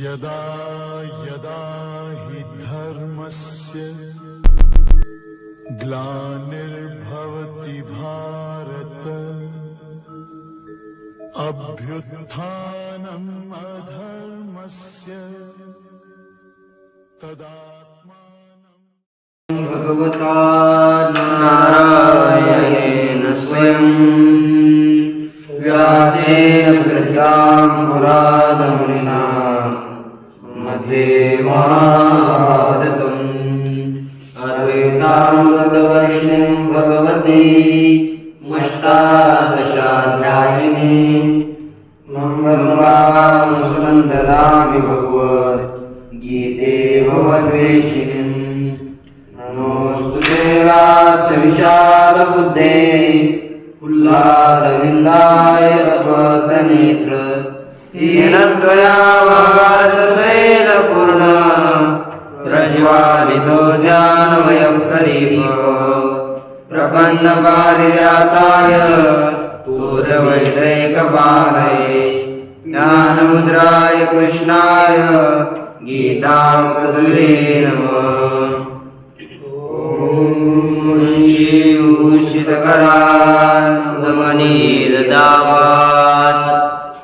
यदा यदा हि धर्मस्य ग्लानिर्भवति भारत अभ्युत्थानम् अधर्मस्य तदात्मानम्। भगवता नारायणेन स्वयं व्यासेन प्रजां पुराणमुनिना मध्ये महाभारतम् अद्वैतामृतवर्षिणीं भगवती अष्टादशाध्यायिनी मंगलवां सुनन्ददामि भगवद्गीते भवद्वेषिणीम्। नमोऽस्तु देवास्य विशालबुद्धे पुल्लारविन्दाय भद्रनेत्र येन त्वया वाचस्तेन पूर्णा प्रज्वालितो ज्ञानमयप्रदीपः प्रपन्नपारिजाताय तोरवैदैकपालये ज्ञानमुद्राय कृष्णाय गीतामृतदुहे नमः। शीतकरानन्दमणिरदावात्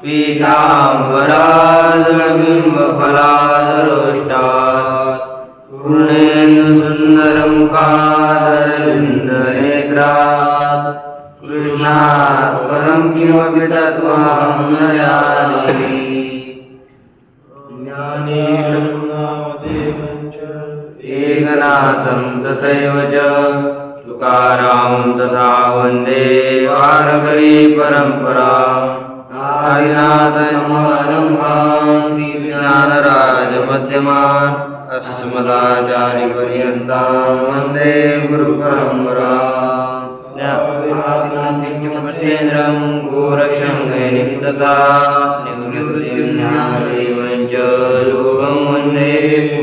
पीताम्बरादबिम्बफलादरोष्टात् पूर्णेन्दुसुन्दरमुखादरविन्दनेत्रात् कृष्णात् परं किमपि तत्त्वं न जानामि। ज्ञानेशं नामदेवं च एकनाथं तथैव च तुकारां तथा वन्दे वारकरी परम्पराम्। आदिनाथसमारम्भां श्रीज्ञानराजमध्यमान् अस्मदाचार्यपर्यन्तां वन्दे गुरुपरम्पराम्। ज्ञाननाथेन्द्रं गोरक्षं दैनिं तथा निवृत्तिं ज्ञानदेवं च योगं वन्दे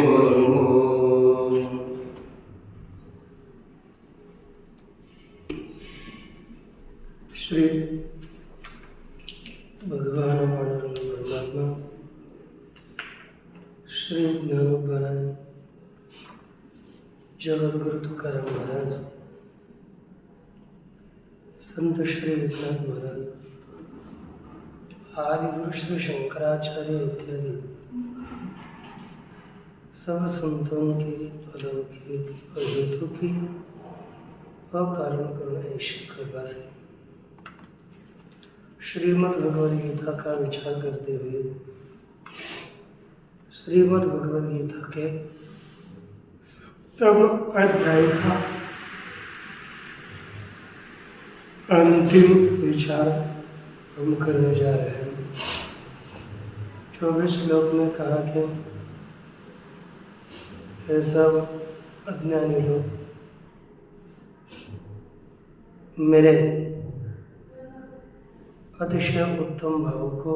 गुरुः। श्री भगवान पांडुरंग परमात्मा श्री ज्ञानोबराय जगद्गुरु तुकाराम महाराज, संत श्री एकनाथ महाराज, आदि गुरु श्री शंकराचार्य इत्यादि सब संतों की अलौकिक अद्भुतों की अकारण करुणा ऐसी कृपा से श्रीमद् भगवद गीता का विचार करते हुए श्रीमद् भगवद गीता के 7वें अध्याय का अंतिम विचार हम करने जा रहे हैं। 24 श्लोक में कहा कि ये सब अज्ञानी लोग मेरे अतिशय उत्तम भाव को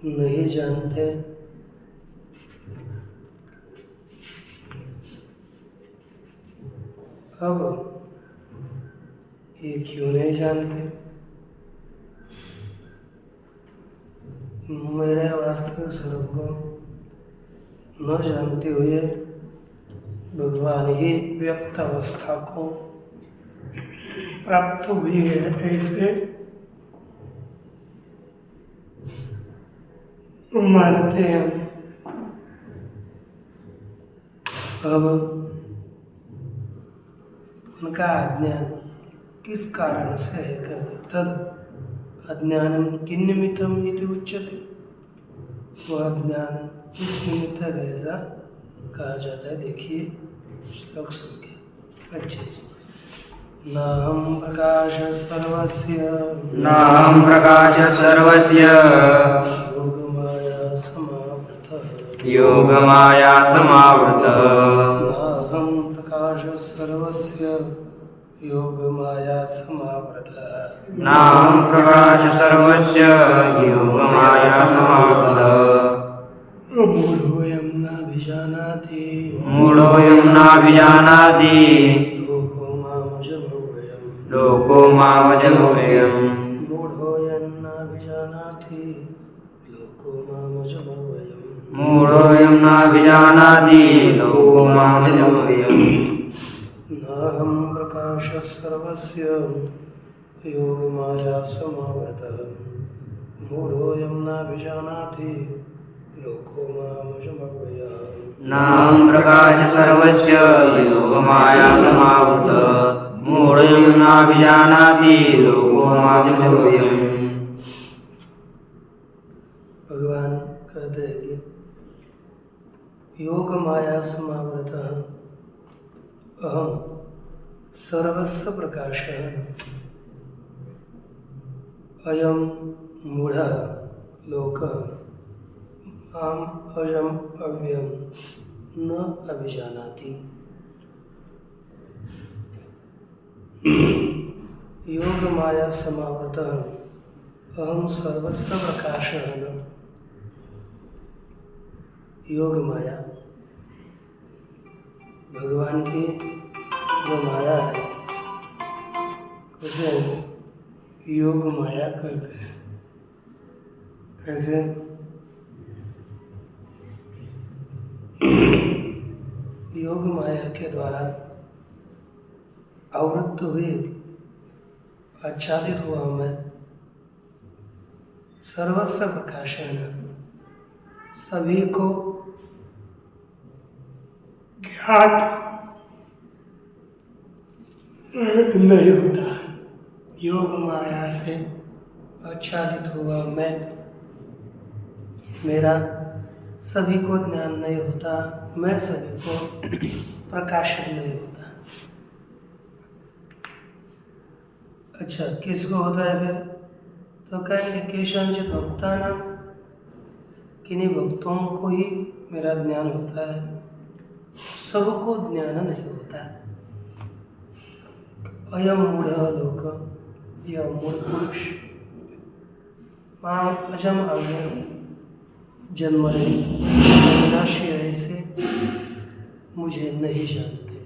नहीं जानते, अब ये क्यों नहीं जानते? मेरे वास्तविक स्वरूप को न जानते हुए भगवान ही व्यक्त अवस्था को प्राप्त हुई है, ऐसे मानते हैं। अब उनका अज्ञान किस कारण से है? तद अज्ञानम किन्निमित्तम इति उच्यते। वह अज्ञान किस निमित्त ऐसा कहा जाता है? देखिए श्लोक संख्या 25। नाहं प्रकाश सर्वस्य योगमाया समावृतः नाहं प्रकाश सर्वस्य योगमाया समावृतः नाहं प्रकाश सर्वस्य योगमाया समावृतः मूढोऽयं नाभिजानाति लोको मामजमव्ययम् मूढोऽयं मूढोऽयं नाभिजानाति लोको मामजमव्ययम् मूढोऽयं नाभिजानाति लोको मामजमव्ययम् नाहं प्रकाशः सर्वस्य योगमाया समावृतः मूढोऽयं नाभिजानाति लोको मामजमव्ययम् नाहं प्रकाशः सर्वस्य योगमाया समावृतः मूढोऽयं नाभिजानाति लोको मामजमव्ययम्। भगवान कहते हैं कि योग माया समावृतः अहम सर्वस्य प्रकाशः अयम मूढ़ः लोकः माम अजम अव्ययम् न अभिजानाति। योग माया समावृतः अहम सर्वस्य प्रकाशः न। योग माया भगवान की जो माया है उसे योग माया कहते हैं। ऐसे योग माया के द्वारा आवृत्त हुई आच्छादित हुआ मैं सर्वस्व प्रकाशन सभी को ज्ञात नहीं होता। योग माया से आच्छादित हुआ मैं मेरा सभी को ज्ञान नहीं होता, मैं सभी को प्रकाशित नहीं होता। अच्छा, किसको होता है फिर? तो कहेंगे केशांचित भक्तानां, किन्हीं भक्तों को ही मेरा ज्ञान होता है, सबको ज्ञान नहीं होता। अयम मूढ़ लोक, यह मूढ़ पुरुष माम अजम अव्ययम्, जन्म रहित अविनाशी ऐसे मुझे नहीं जानते।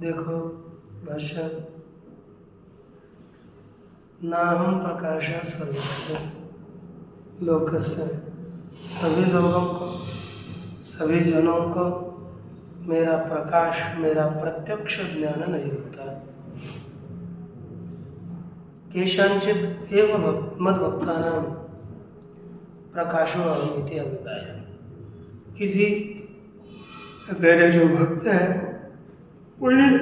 देखो भाष्य, नाहं प्रकाशः सर्वस्य लोकस्य, सभी लोगों को सभी जनों को मेरा प्रकाश मेरा प्रत्यक्ष ज्ञान नहीं होता। केशांचित एवं मद्भक्तानां प्रकाशो अहमिति अभिप्राय। किसी मेरे जो भक्त हैं उन्हें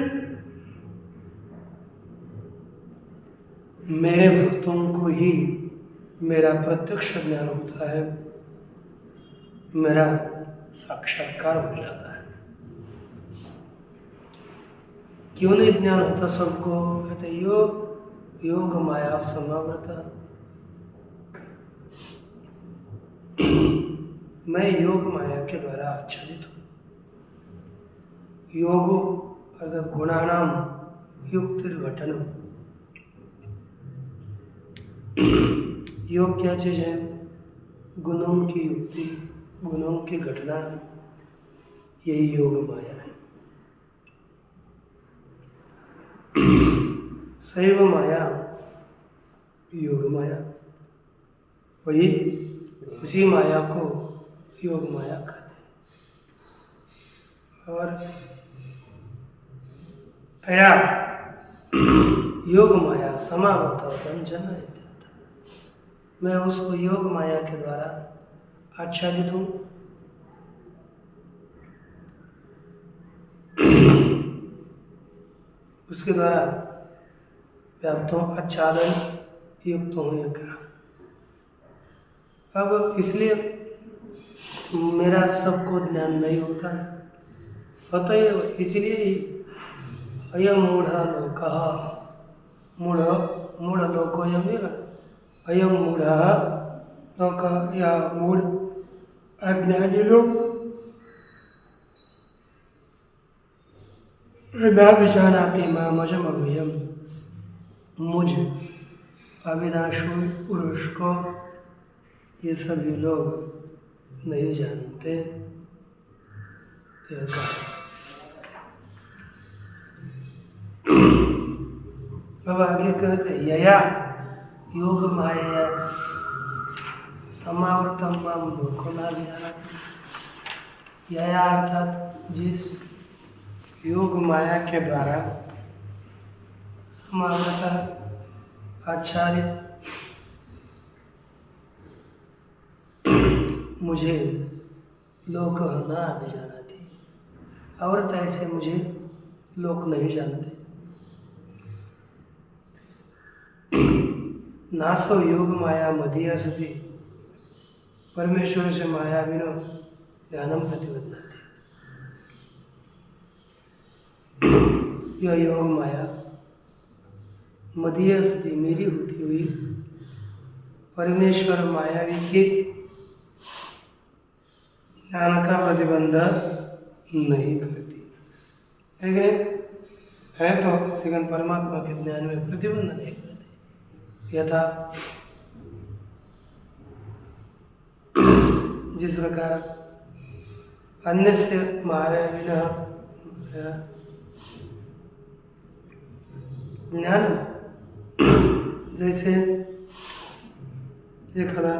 मेरे भक्तों को ही मेरा प्रत्यक्ष ज्ञान होता है, मेरा साक्षात्कार हो जाता है। क्यों नहीं ज्ञान होता सबको? कहते योग माया समावृतः, मैं योग माया के द्वारा आच्छादित हूँ। योगो अर्थात गुणानाम युक्तिर्घटनम्। योग क्या चीज है? गुणों की युक्ति, गुणों की घटना, यही योग माया है। शैव माया योग माया, वही उसी माया को योग माया कहते हैं। और तया योग माया समावृत संजन, मैं उसको योग माया के द्वारा आच्छादित हूँ। उसके द्वारा व्याप्त हूँ, आच्छादन युक्त हूँ ये कहा। अब इसलिए मेरा सबको ज्ञान नहीं होता, अतएव इसलिए ही अयम मूढ़ लोकः, मूढ़ लोकोऽयम् अयम मूढ़ लोकः, या मूढ़ अज्ञानी लोग नाभिजानाति मामजम् अव्ययम्, मुझ अविनाशी पुरुष को ये सभी लोग नहीं जानते। अब आगे कहते यया योग माया समावर्तम माम लोको न जानाति। यह अर्थात जिस योग माया के द्वारा समावृत आच्छादित मुझे लोक न अभिजानाति, और ऐसे मुझे लोक नहीं जानते। नासो योग माया मदीय सति, परमेश्वर से माया विनो ध्यानम प्रतिबद्धनाति। यह योग माया मदीय सति, मेरी होती हुई परमेश्वर मायावी के ज्ञान का प्रतिबंध नहीं करती। लेकिन है तो, लेकिन परमात्मा के ज्ञान में प्रतिबंध नहीं करती। यथा जिस प्रकार अन्य से माया विना ज्ञान, जैसे एखादा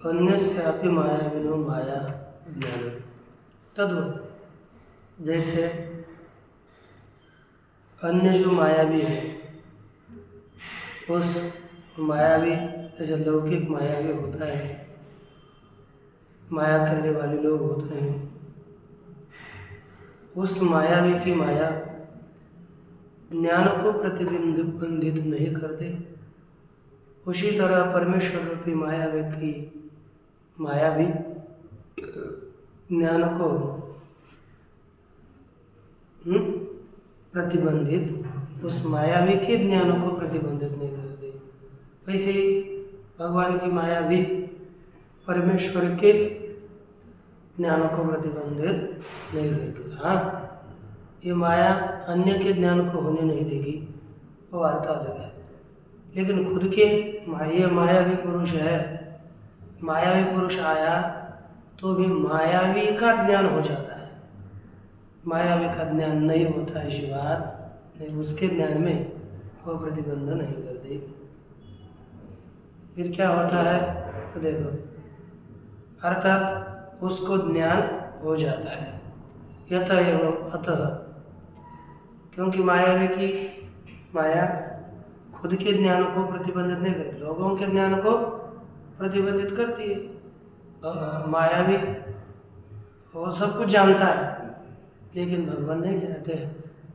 अन्यस्य अपि माया विनो माया ज्ञान, तद्वत् जैसे अन्य जो मायावी है, उस मायावी जैसे लौकिक मायावी होता है, माया करने वाले लोग होते हैं, उस मायावी की माया ज्ञान को प्रतिबंधित नहीं करते। उसी तरह परमेश्वर रूपी मायावी की माया भी ज्ञान को प्रतिबंधित, उस मायावी के ज्ञान को प्रतिबंधित नहीं करते। वैसे ही भगवान की माया भी परमेश्वर के ज्ञान को प्रतिबंधित नहीं करती। हाँ, ये माया अन्य के ज्ञान को होने नहीं देगी, वो अर्थ अलग है। लेकिन खुद के मायावी पुरुष है, मायावी पुरुष आया तो भी मायावी का ज्ञान हो जाता है। मायावी का ज्ञान नहीं होता है, ऐसी बात नहीं, उसके ज्ञान में वो प्रतिबंध नहीं करती। फिर क्या होता है तो देखो, अर्थात उसको ज्ञान हो जाता है। यथा एवं अतः, क्योंकि मायावी की माया खुद के ज्ञान को प्रतिबंधित नहीं करती, लोगों के ज्ञान को प्रतिबंधित करती है। मायावी वो सब कुछ जानता है, लेकिन भगवान नहीं जानते।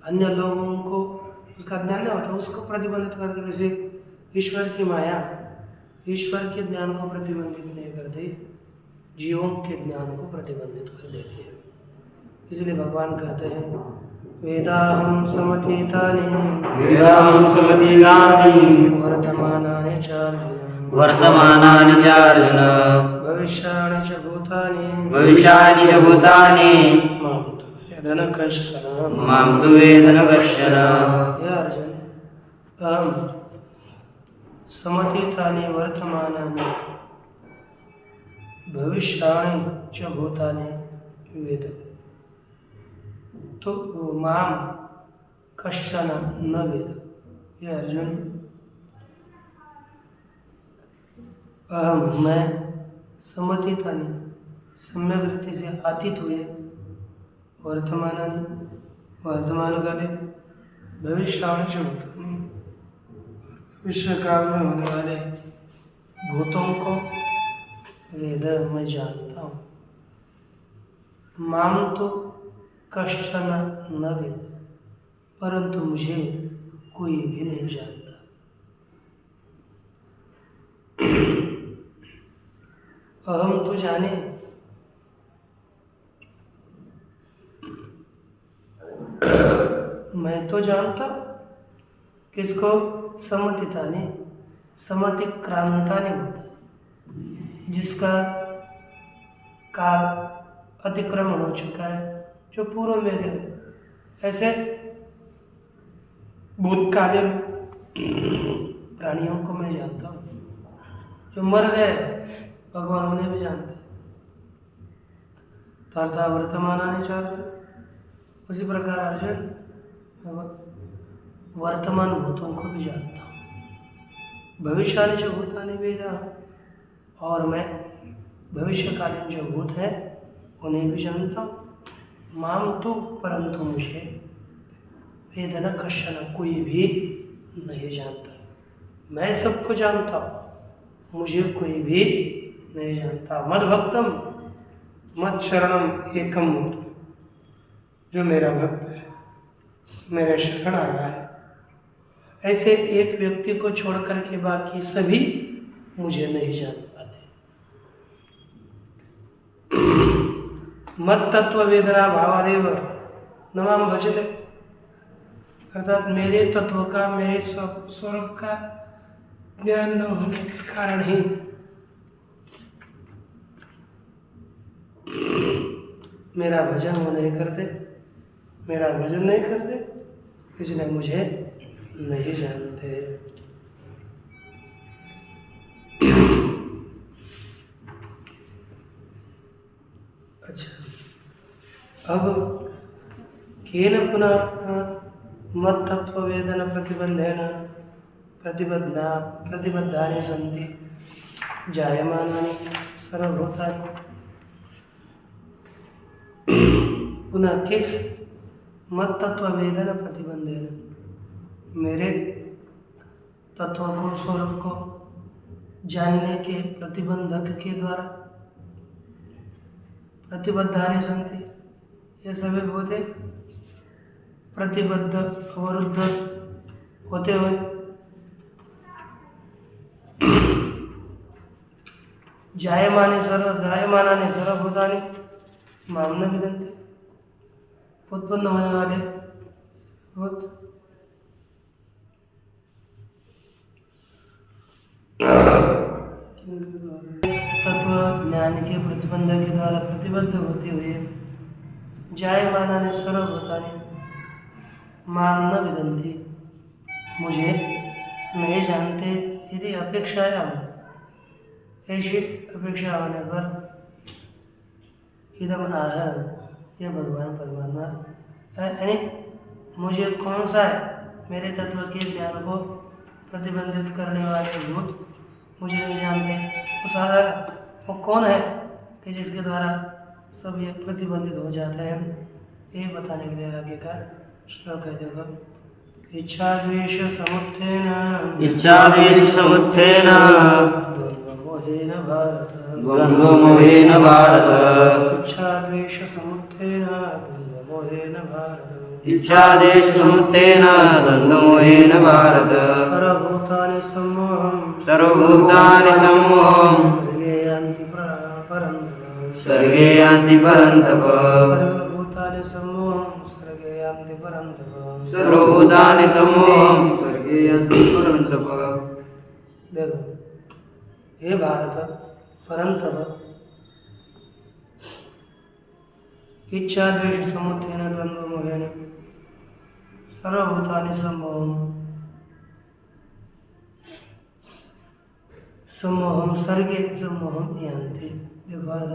अन्य लोगों को उसका ज्ञान नहीं होता, उसको प्रतिबंधित करते। वैसे ईश्वर की माया ईश्वर के ज्ञान को प्रतिबंधित नहीं करती, जीवों के ज्ञान को प्रतिबंधित कर देती है। इसलिए भगवान कहते हैं वेदाहं समतीतानि वर्तमानानि च अर्जुन भविष्याणि च भूतानि मां तु वेद न कश्चन। हे अर्जुन, अहं समतीतानि वर्तमानानि भविष्याणि च भूतानि वेद, तो माम कश्चन न वेद। ये अर्जुन, अहम मैं समतीतानि सम्यक रीति से आतीत हुए, वर्तमान काले भविष्याणि च भूतानि, भविष्य काल में होने वाले भूतों को वेद मैं जानता हूँ। माम तो कश्चन न वेद, परंतु मुझे कोई भी नहीं जानता। अहम तो जाने, मैं तो जानता। किसको? समतीतानि, समतिक्रांतानि भूतानि, जिसका काल अतिक्रमण हो चुका है, जो पूर्व में है। ऐसे भूतकालीन प्राणियों को मैं जानता हूँ, जो मर गए भगवान उन्हें भी जानते हैं। तथा वर्तमानानि च अर्जुन, उसी प्रकार अर्जुन वर्तमान भूतों को भी जानता हूँ, भविष्यकालीन जो भूतानि वेदा, और मैं भविष्यकालीन जो भूत हैं उन्हें भी जानता हूँ। माम तो परंतु मुझे वेदना कश्चन कोई भी नहीं जानता। मैं सबको जानता हूँ, मुझे कोई भी नहीं जानता। मद भक्तम मद शरणम एकम मूर्ति, जो मेरा भक्त है, मेरे शरण आया है, ऐसे एक व्यक्ति को छोड़ करके बाकी सभी मुझे नहीं जान पाते। मत तत्व वेदना भावादेव नमाम भजते, अर्थात मेरे तत्व का, मेरे स्वरूप का ज्ञान न होने के कारण ही मेरा भजन वो नहीं करते, मेरा भजन नहीं करते, इसलिए मुझे नहीं जानते। अच्छा, अब केन पुनः मत तत्व वेदन प्रतिबंधेन प्रतिबद्धानि सन्ति जायमानानि सर्वभूतानि। पुनः किस मत तत्व वेदन प्रतिबंधेन, मेरे तत्व को, स्वरूप को जानने के प्रतिबंधक के द्वारा, प्रतिबद्धानि सन्ति, ये सभी भूते प्रतिबद्ध अवरुद्ध होते हुए जायमानानि सर्वभूतानि माम न विदन्ति, उत्पन्न होने वाले भूत तत्व ज्ञान के प्रतिबंध के द्वारा प्रतिबद्ध होते हुए जायमानानि सर्वभूतानि माम न विदन्ति, मुझे नहीं जानते। यदि अपेक्षायाम, ऐसी अपेक्षा होने पर इदम आह, यह भगवान परमात्मा यानी मुझे कौन सा है, मेरे तत्व के ज्ञान को प्रतिबंधित करने वाले भूत मुझे नहीं जानते। वो सारा वो कौन है कि जिसके द्वारा सब ये प्रतिबंधित हो जाता है, ये बताने के लिए आगे का श्लोक है। देखो, इच्छा द्वेष समुत्थेन द्वन्द्वमोहेन भारत, इच्छा द्वेष समुत्थेन द्वन्द्वमोहेन भारत, सर्वभूतानि सम्मोहं सर्गे यान्ति परन्तप, सर्वभूतानि सम्मोहं सर्गे यान्ति परन्तप। देखो, हे भारत, परंतप इच्छा द्वेष समुत्थेन द्वंद्व मोहेन सर्वभूतानि सम्मोहं सर्गे सम्मोहं यान्ति। देखो अर्थ,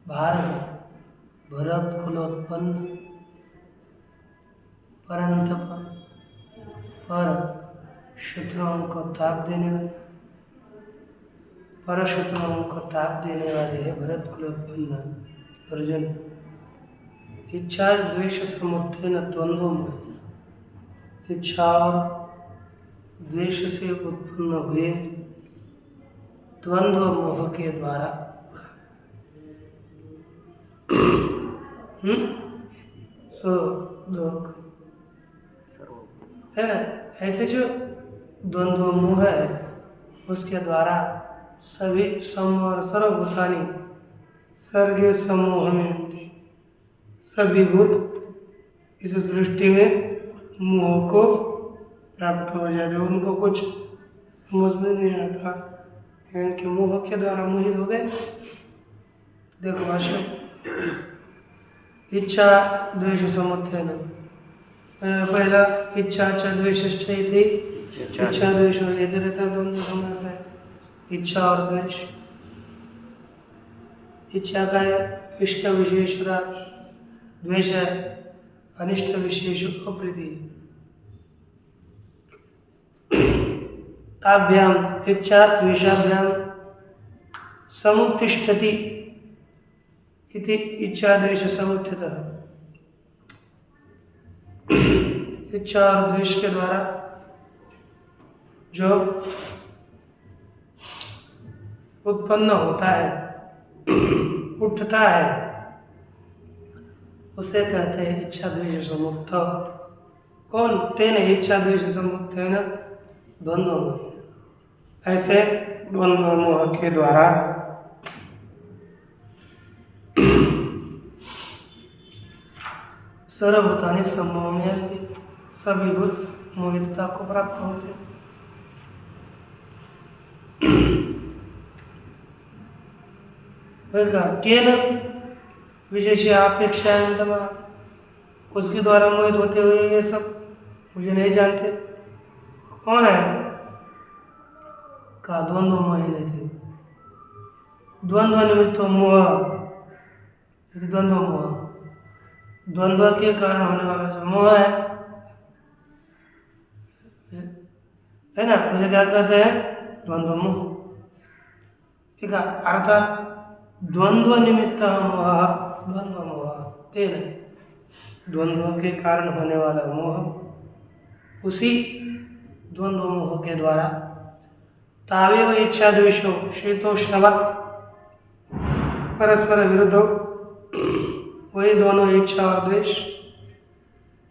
भारत भरत कुलोत्पन्न परंतप, पर शत्रुओं को ताप देने वाले, पर शत्रुओं को ताप देने वाले है भरत कुलोत्पन्न अर्जुन। इच्छा द्वेष समुत्थेन द्वंद्व मोह, इच्छा और द्वेष से उत्पन्न हुए द्वंद्व मोह के द्वारा सो दुख है ना, ऐसे जो द्वंद्व मोह है उसके द्वारा सभी सम और सर्वभूतानि सर्गे समूह में सभी भूत इस सृष्टि में मोह को प्राप्त हो जाते, उनको कुछ समझ में नहीं आता क्योंकि मोह के द्वारा मोहित हो गए। देखो भाष्य, इच्छा द्वेष समुत्थेन, पहला इच्छा च द्वेषश्च इति, इच्छा द्वेष यदि रहता द्वंद्व समास है, इच्छा और द्वेष। इच्छा का है इष्ट विशेष, द्वेष है अनिष्ट विशेष अप्रीति। ताभ्याम इच्छा द्वेषाभ्याम समुत्तिष्ठति इति इच्छा द्वेष समुत्थितः। इच्छा और द्वेष के द्वारा जो उत्पन्न होता है, उठता है, उसे कहते हैं इच्छा द्वेष समुत्थ। कौन? तेन इच्छा द्वेष समुत्थ है ना, द्वंद्व मोह। ऐसे द्वंद्व मोह के द्वारा सर्वभूतानि सम्मोहयन्ति, सभी भूत मोहितता को प्राप्त होते हैं। केन विशेषापेक्षायन्तमा, उसके द्वारा मोहित होते हुए ये सब मुझे नहीं जानते। कौन है? का द्वंद्व मोहिनी थे। द्वंद्व निमित्त मोह, द्वंद्व मोह, द्वंद्व के कारण होने वाला जो मोह है ना, उसे क्या कहते हैं? द्वंद्व मोह। ठीक है, अर्थात द्वंद्व निमित्त मोह, द्वंद्व मोह तेन, द्वंद्व के कारण होने वाला मोह, उसी द्वंद्व मोह के द्वारा तावेव इच्छा द्वेषो शीतोष्णवत् परस्पर विरुद्धो, वही दोनों इच्छा और द्वेष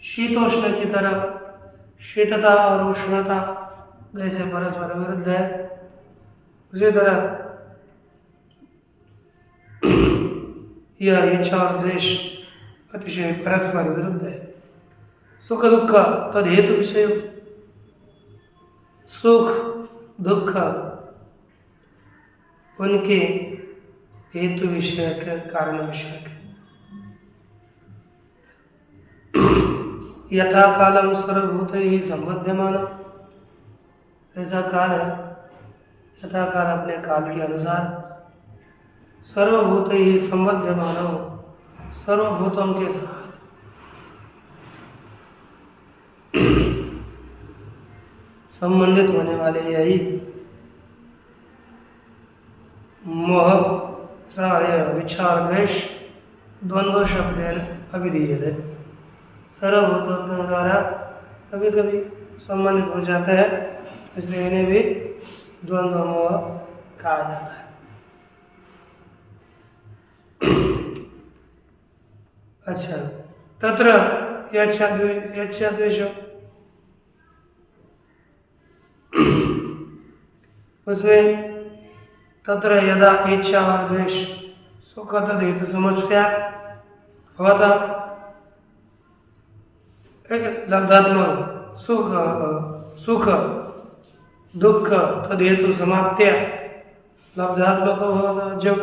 शीतोष्ण की तरह, शीतता और उष्णता जैसे परस्पर विरुद्ध है, उसी तरह यह इच्छा और द्वेष अतिशय परस्पर विरुद्ध है। सुख दुख तद हेतु विषय, सुख दुख उनके हेतु विषयक, कारण विषयक। यथा कालम सर्वभूत ही संबध्यमान, ऐसा काल है, यथा काल अपने काल के अनुसार, सर्वभूत ही संबध्यमान, सर्वभूतों के साथ संबंधित होने वाले यही मोह, इच्छा और द्वेष द्वंद्व शब्द अभिधीयते, सर्वभूतों के द्वारा कभी कभी संबंधित हो जाता है, इसलिए इन्हें भी द्वंद्व मोह कहा जाता है। अच्छा, तत्र यच्छा द्वेष, उसमें तत्र यदा इच्छा और द्वेष सुख तद हेतु समस्या होता, लब्धात्मक सुख दुख तद हेतु समाप्त्या, लब्धात्मक होगा जब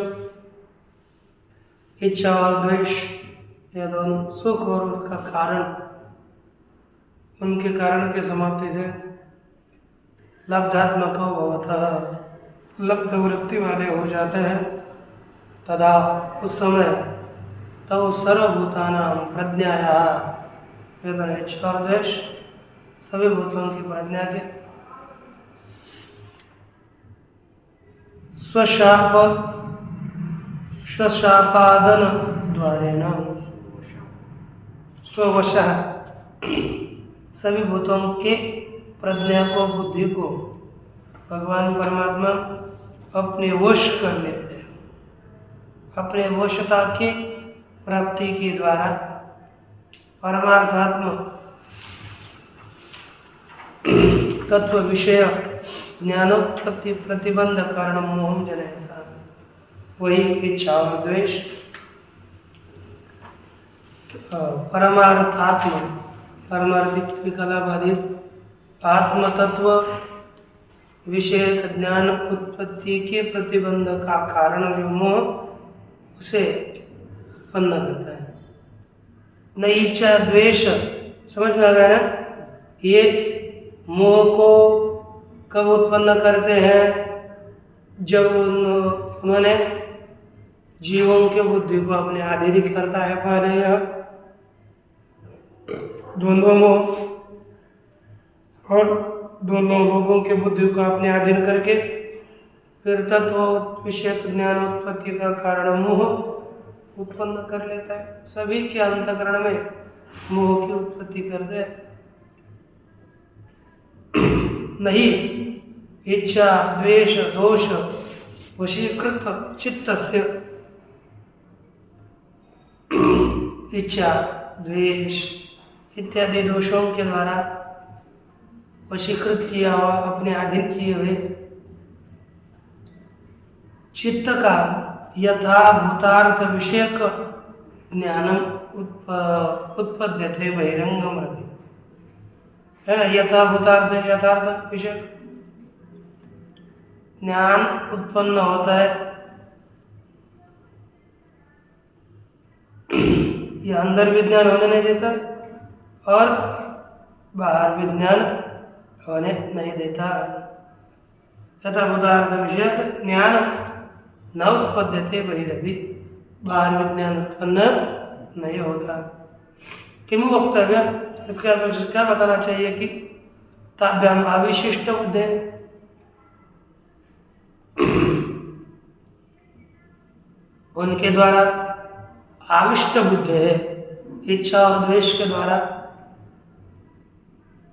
इच्छा और द्वेष ये दोनों सुख और उनका कारण, उनके कारण के समाप्ति से लब्धात्मक भवतः, लब्ध वृत्ति वाले हो जाते हैं, तदा उस समय तब सर्वभूतानां प्रज्ञाया, इच्छा और द्वेष सभी भूतों की प्रज्ञा के स्वशापादन द्वारेण, स्ववशः, सभी भूतों के प्रज्ञा को, बुद्धि को भगवान परमात्मा अपने वश कर लेते हैं। अपने वशता के प्राप्ति के द्वारा परमार्थात्म तत्व विषय ज्ञानोत्पत्ति प्रतिबंध कारण मोहम जनयता, वही इच्छा और द्वेष परमार्थात्म, परमार्थिक विकला बाधित आत्म तत्व विषय ज्ञान उत्पत्ति के प्रतिबंध का कारण जो मोह, उसे उत्पन्न करता है। न इच्छा द्वेष, समझ में आ गया ना? ये मोह को कब उत्पन्न करते हैं? जब उन्होंने जीवों के बुद्धि को अपने अधीन करता है। पहले यह द्वंद्व मोह और दोनों लोगों के बुद्धि को अपने अधीन करके फिर तत्व विषय ज्ञान उत्पत्ति का कारण मोह उत्पन्न कर लेता है। सभी के अंतःकरण में मोह की उत्पत्ति कर दे। नहीं इच्छा द्वेष दोष वशीकृत चित्तस्य, इच्छा द्वेष इत्यादि दोषों के द्वारा वशीकृत किया हुआ, अपने अधीन किए हुए चित्त का यथाभूतार्थ विषयक ज्ञानम उत्पद्यते बहिरंगम रवि, है ना। यथाभूतार्थ यथार्थ विषयक ज्ञान उत्पन्न होता है। यह अंदर विज्ञान होने नहीं देता और बाहर विज्ञान होने नहीं देता। यथाभूतार्थ विषयक ज्ञान न उत्पद्यते बहिरपि, बाहर विज्ञान उत्पन्न नहीं होता। किमु वक्तव्य, इसका क्या बताना चाहिए कि ताभ्याम अविशिष्ट बुद्धे, उनके द्वारा आविष्ट बुद्धि है, इच्छा और द्वेष के द्वारा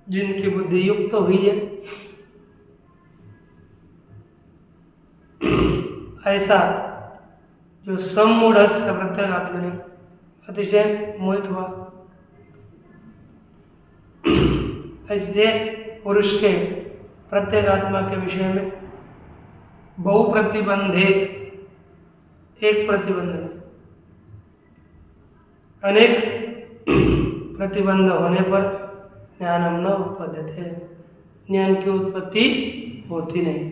जिनकी बुद्धि युक्त हुई है, ऐसा जो सम्मूढ़ प्रत्येक आत्मनि अतिशय मोहित हुआ, ऐसे पुरुष के प्रत्येक आत्मा के विषय में बहु प्रतिबंधे, एक प्रतिबंध नहीं, अनेक प्रतिबंध होने पर ज्ञानम न उत्पद्यते, ज्ञान की उत्पत्ति होती नहीं।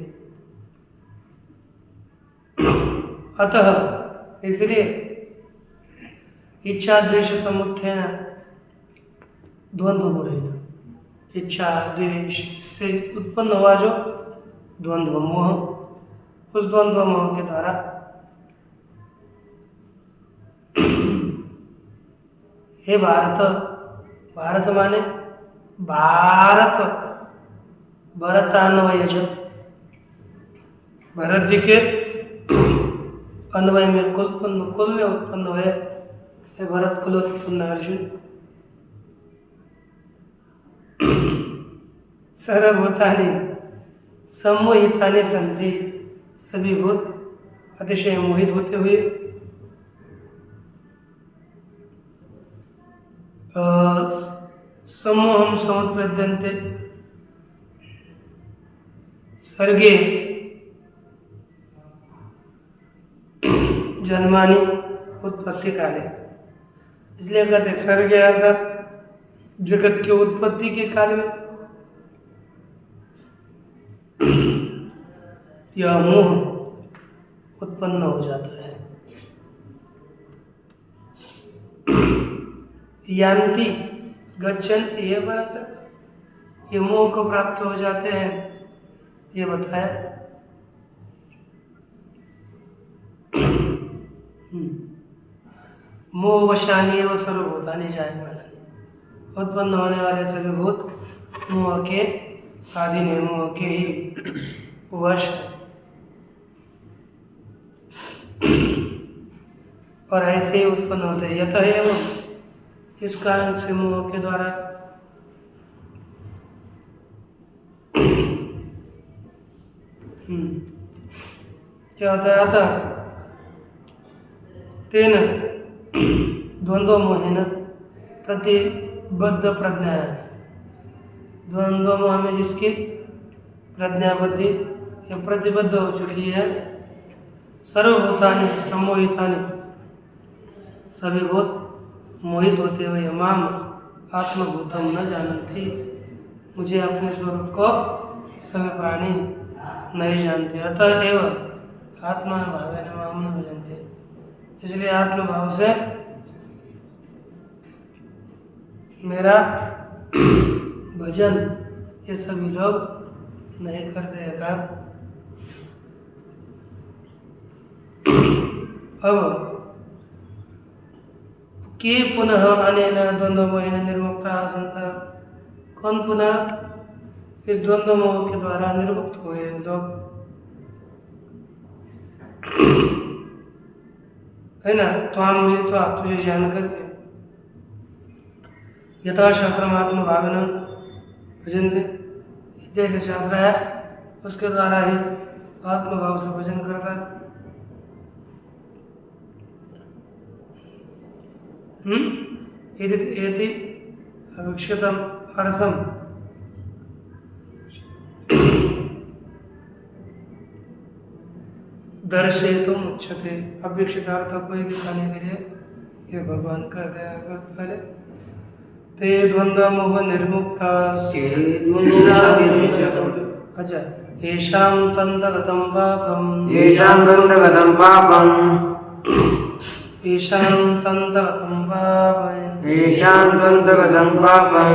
अतः इसलिए इच्छा द्वेष समुत्थेन द्वंद्व मोहेन, इच्छा द्वेष से उत्पन्न हुआ जो द्वंद्व मोह, उस द्वंद्व मोह के द्वारा हे भारत, भारत माने भारत, भरतान्वयज, भरत जी के अन्वय में कुल में उत्पन्न हुए, हे भरत कुल उत्पन्न अर्जुन, सर्वभूतानि सम्मोहितानि सन्ति, सभी भूत अतिशय मोहित होते हुए सम्मोहम समुत्पद्यन्ते सर्गे जन्मानि उत्पत्ति काले, इसलिए कहते सर्ग अर्थात जगत के उत्पत्ति के काल में यह मोह उत्पन्न हो जाता है। यान्ति गच्छन्ति, ये बराबर ये मोह को प्राप्त हो जाते हैं, ये बताया। मोहवशानी एवं सर्वभूतानि जायमानानि, उत्पन्न होने वाले सभी भूत मोह के आधीन है, मोह के ही वश है। और ऐसे ही उत्पन्न होते हैं। यतः एवं, इस कारण से मोह के द्वारा क्या होता है, अतः तेन द्वंद्व मोहेन प्रतिबद्ध प्रज्ञा, द्वंद्व मोह में जिसकी प्रज्ञा बुद्धि प्रतिबद्ध हो चुकी है, सर्वभूतानि सम्मोहितानि, सभी भूत मोहित होते हुए माम आत्मभूतम न जानते, मुझे अपने स्वरूप को सभी प्राणी नहीं जानते। अतः एव आत्मा भावे न माम न भजन्ते, इसलिए आत्मभाव से मेरा भजन ये सभी लोग नहीं करते हैं। अब के पुनः अनेन द्वंद्वमोहेन निर्मुक्ताः सन्तः, कौन पुनः इस द्वंद्व मोह के द्वारा निर्मुक्त हुए लोग, है ना। त्वाम मिलित्वा, तुझे जान करके, यथा शास्त्रम आत्मभावेन भजन्ते, जैसे शास्त्र है उसके द्वारा ही आत्मभाव से भजन करता है। इति अविक्षितम अर्थम, दर्शयितुम उच्यते। अविक्षित अर्थ को ही दिखाने के लिए ये भगवान कर दिया पहले। ते द्वंद्व मोह निर्मुक्ता, अच्छा, येषां तन्दगतं पापं, येषां तन्दगतं पापं, येषां तन्दगतं पापं, येषां तन्दगतं पापं,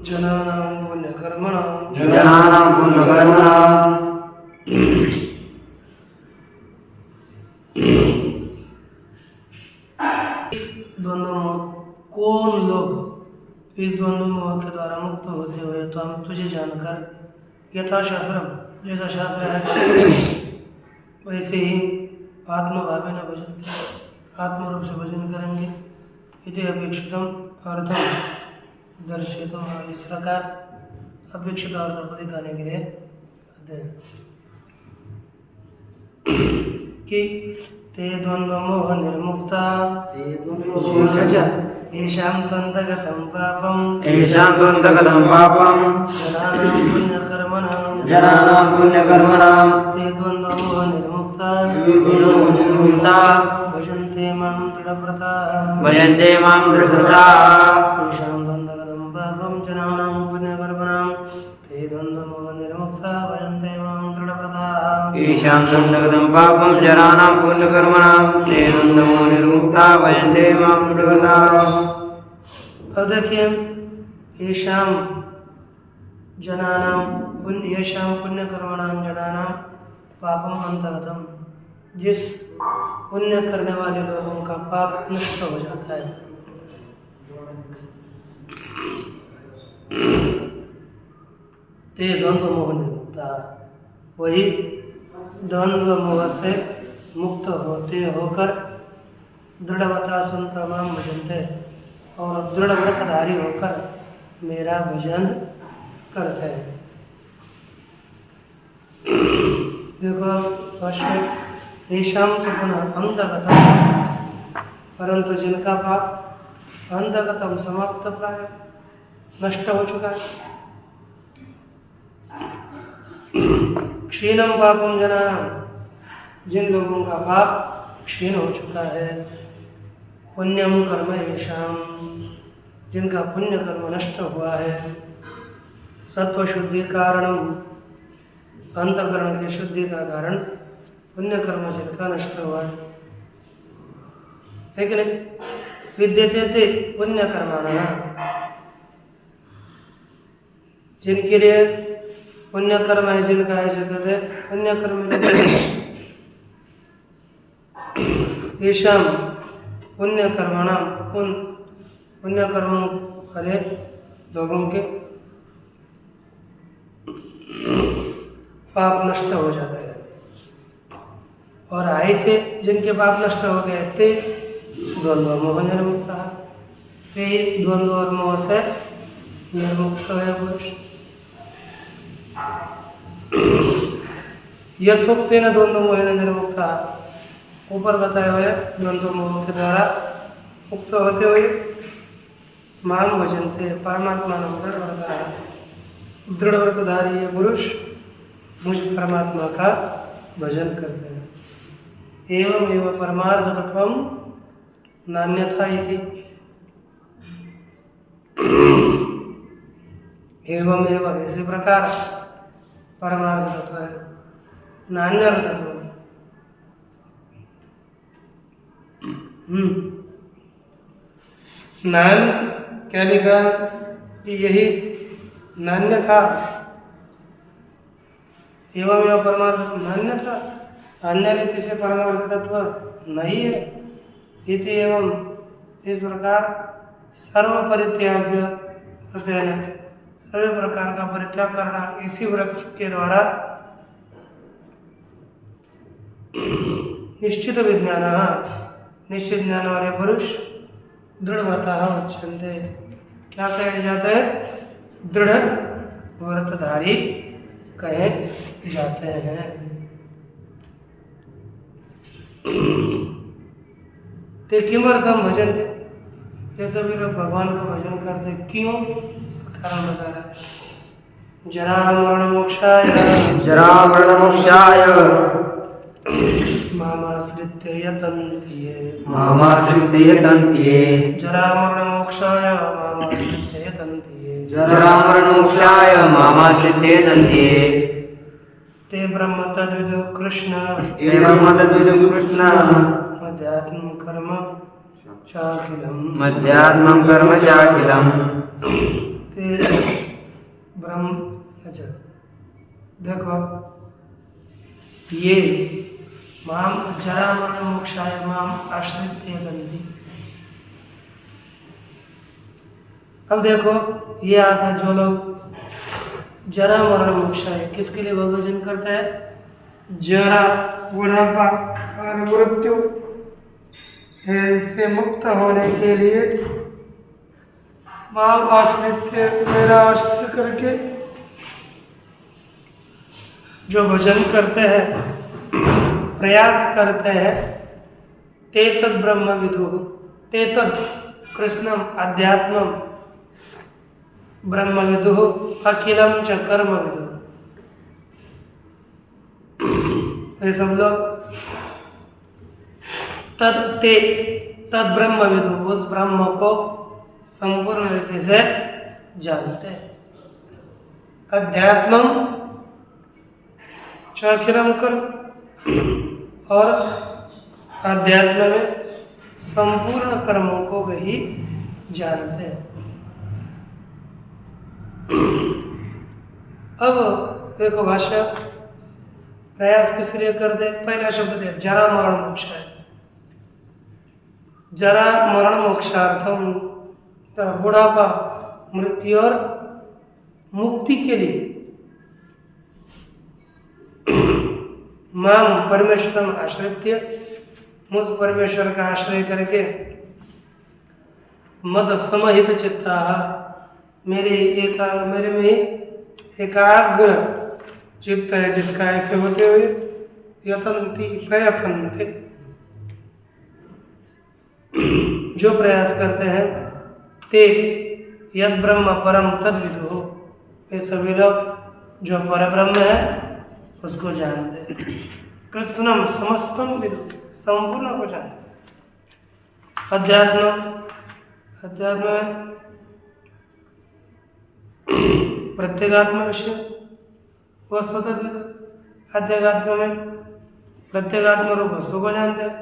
जनानां पुण्यकर्मणां, जनानां पुण्यकर्मणां, द्वंद्व मोह, कौन लोग इस द्वंद्व मोह के द्वारा मुक्त होते हुए तो हम तुझे जानकर यथा शास्त्रम, जैसा शास्त्र है वैसे ही आत्मभावे न भजन, आत्मरूप से भजन करेंगे। इति अपेक्षितम अर्थम दर्शितम, इस प्रकार अपेक्षित अर्थ को दिखाने के लिए कहते हैं कि ते द्वंद्व मोह निर्मुक्ता, अच्छा, येषां त्वन्तगतं पापं, येषां तन्दगतं पापं, जनानां पुण्यकर्मणां, जनानां पुण्यकर्मणां, ते द्वंद्व मोह निर्मुक्ता, भजन्ते मां दृढव्रताः, भजन्ते मां दृढव्रताः, येषां त्वन्तगतं पापं जनानां पुण्यकर्मणां, ते द्वंद्व मोह निर्मुक्ता, भजन्ते मां दृढव्रताः, येषां तन्दगतं पापं जनानां पुण्यकर्मणां, ते द्वन्द्वमोह निर्मुक्ता, भजन्ते मां दृढव्रताः। अब देखिए, येषां जनानां येषां पुण्यकर्मणां जनानां पापम अंतर्गतम, जिस पुण्य करने वाले लोगों का पाप नष्ट हो जाता है। ते द्वंद्व मोह निर्मुक्ता, वही द्वंद्व मोह से मुक्त होते होकर दृढ़वता संत मां भजन्ते, और दृढ़ व्रतधारी होकर मेरा भजन करते हैं। देखो वर्षे येषां तो पुनः अंधगतम, परंतु जिनका पाप अंधगतम समाप्त प्राय नष्ट हो चुका है। क्षीणम पापम जनानां, जिन लोगों का पाप क्षीण हो चुका है। पुण्यम कर्म येषां, जिनका पुण्य कर्म नष्ट हुआ है। सत्व शुद्धि कारणम, अंतकरण की शुद्धि का कारण पुण्य कर्म जिनका नष्ट हुआ है कि नहीं। विद्यते ते पुण्य कर्माणः, जिनके लिए पुण्य कर्म है, जिनका ऐसे कहते पुण्य कर्म, येषां पुण्य कर्मणां, उन पुण्य कर्मों वाले लोगों के पाप नष्ट हो जाते हैं। और ऐसे जिनके पाप नष्ट हो गए थे द्वंद्व मोह निर्मुक्त, वे द्वंद्व और मोह से निर्मुक्त है पुरुष। यथोक्तेन द्वंद्व मोहेन निर्मुक्त, ऊपर बताए हुए द्वंद्व मोह के द्वारा मुक्त होते हुए मां भजन्ते, परमात्मा दृढ़ व्रतधारी ये पुरुष मुझ परमात्मा का भजन करते हैं। एवं एवं परमार्थतत्वम नान्यथा इति, एवं एवं इसी प्रकार परमार्थ तत्व है, नान्यर्थ तत्व। नान क्या लिखा कि यही नान्य था। एवं एवं परमार्थ नान्य था, अन्य रीति से परमार्थ तत्व नहीं है। इति एवं इस प्रकार सर्व परित्याग व्रतेन, सभी प्रकार का परित्याग करना इसी व्रत के द्वारा निश्चित विज्ञान, निश्चित ज्ञान वाले पुरुष दृढ़ व्रतः उच्यन्ते, क्या कहे जाते हैं? दृढ़ व्रतधारी कहे जाते हैं। ते किमर्थम भजन्ते, ये सभी लोग भगवान का भजन करते क्यों? कारण बता रहा है। जरा मरण मोक्षाय, जरा मरण मोक्षाय मामाश्रित्य यतन्ति ये, मामाश्रित्य यतन्ति ये, जरा मरण मोक्षाय मामाश्रित्य यतन्ति ये, जरा मरण मोक्षाय मामाश्रित्य यतन्ति ये, ते ब्रह्म तद्विदु कृष्ण, ते ब्रह्म तद्विदु कृष्ण, मध्यात्म कर्म चाखिलम, मध्यात्मं कर्म चाखिलम्। ते ब्रह्म, अच्छा देखो ये माम जरा मरण मोक्षाय माम आश्रित्य यतन्ति। अब देखो ये आता है, जो लोग जरा मरण मोक्षाय किसके लिए भोजन करता है? जरा बुढ़ापा और मृत्यु से मुक्त होने के लिए माम आश्रित्य, मेरा आश्रित करके जो भजन करते हैं, प्रयास करते हैं, ते तद ब्रह्म विदुः, ते तद कृष्णम अध्यात्मम ब्रह्म विदुः अखिलम च कर्म विदुः। ये सब लोग तद ब्रह्म विदुः, उस ब्रह्म को संपूर्ण रीति से जानते हैं। अध्यात्मम च अखिलम कर्म, और अध्यात्म में संपूर्ण कर्मों को वही जानते हैं। अब देखो भाष्य, प्रयास किस लिए करते? पहला शब्द दिया जरा मरण मोक्षाय, जरा मरण मोक्षार्थम, बुढ़ापा मृत्यु और मुक्ति के लिए माम परमेश्वरम आश्रित्य, मुझ परमेश्वर का आश्रय करके मद समहित चित्ता, मेरे में एकाग्र चित्त है, जिसका ऐसे होते हुए यतन्ति प्रयतन्ते, जो प्रयास करते हैं, ते यद ब्रह्म परम तद विदुः, ये सभी लोग जो पर ब्रह्म है उसको जानते हैं। कृष्णम समस्तम विदु, संपूर्ण को जानते। अध्यात्म प्रत्येगात्म विषय वस्तु तद विदु, अध्यात्म में प्रत्येगात्म रूप वस्तु को जानते हैं।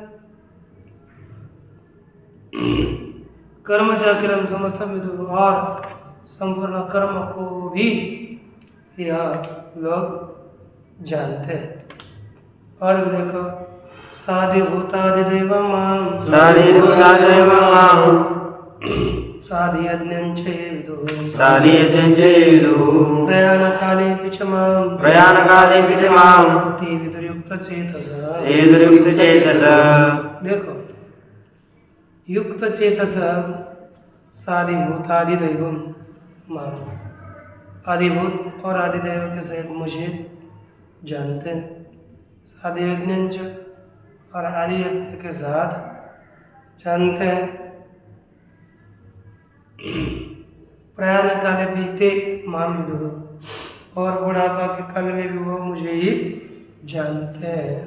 कर्म चाकिरम समस्त विदु, और संपूर्ण कर्म को भी यह लोग जानते हैं। और भी देखो, साधिभूतादिदेव मां, साधिभूतादिदेव मां, साधियज्ञं च ये विदुः, साधियज्ञं च ये विदुः, प्रयाणकालेऽपि च मां, प्रयाणकालेऽपि च मां, ते विदुर्युक्तचेतसः, ते विदुर्युक्तचेतसः। देखो युक्त चेतस साधिभूतादिदैवं मां, आदिभूत और आदिदेव के सहित मुझे जानते हैं। साधियज्ञं च, और आदि यज्ञ के साथ जानते हैं। प्रयाण काले बीते माम विदुः, और बुढ़ापा के काल में भी वो मुझे ही जानते हैं।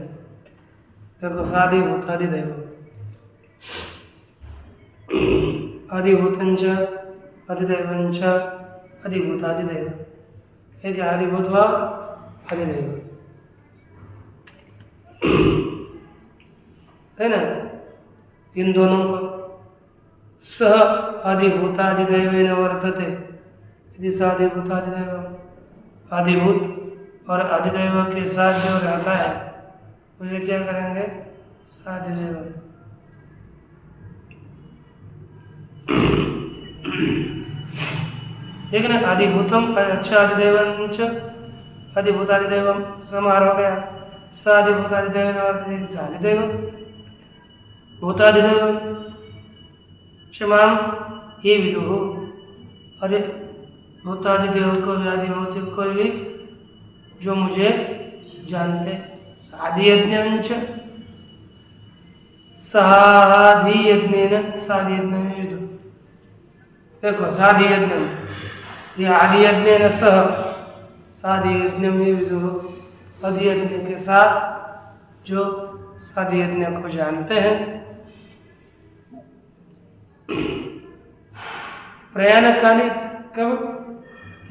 देखो साधिभूतादिदैव, आदिभूतंच अधिदैवंच अधिभूतादिदैव, एक आदिभूत व अधिदैव है ना। इन दोनों को सह आदिभूतादिदैवेन वर्तते, यदि स आदिभूतादिदैव, आदिभूत और आदिदैव के साथ जो रहता है उसे क्या करेंगे? साधिदैव। ठीक है ना। आदिभूतम अच्छा आदिदेवंच आदिभूतादिदेवम समार हो गया। सादिभूतादिदेव सादिदेव भूतादिदेव क्षमाम ये विदुः। अरे भूतादिदेव को भी आदि भौतिक को भी जो मुझे जानते। साधियज्ञंच साधियज्ञेन साधियज्ञ में विदुः। देखो साधियज्ञम ये आदियज्ञेन सह साधियज्ञ में विदुः। आदियज्ञ के साथ जो साधियज्ञ को जानते हैं। प्रयाण काले कब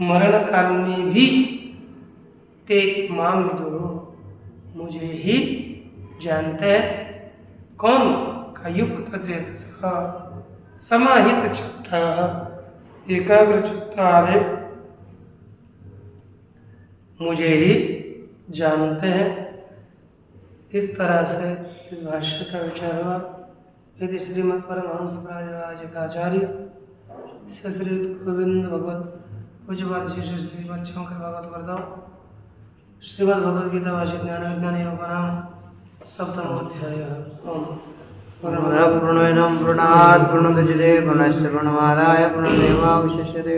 मरण काल में भी ते माम विदुः मुझे ही जानते हैं। कौन का युक्त चेतस समाहित चित्ता एकाग्र चित्ता मुझे ही जानते हैं। इस तरह से इस भाष्य का विचार हुआ। यदि श्रीमद् परमहंस प्राचार्य श्री गोविंद भगवत पूज्यपाद श्री श्रीमद् शंकर भागवत करता श्रीमद् भगवद गीता भाष्य ज्ञान विज्ञान योग नाम सप्तमोध्याय। ओम प्रणयनम प्रणहात् प्रणोदजते प्रणस्य प्रणवादाय प्रणदेवावशिष्यते।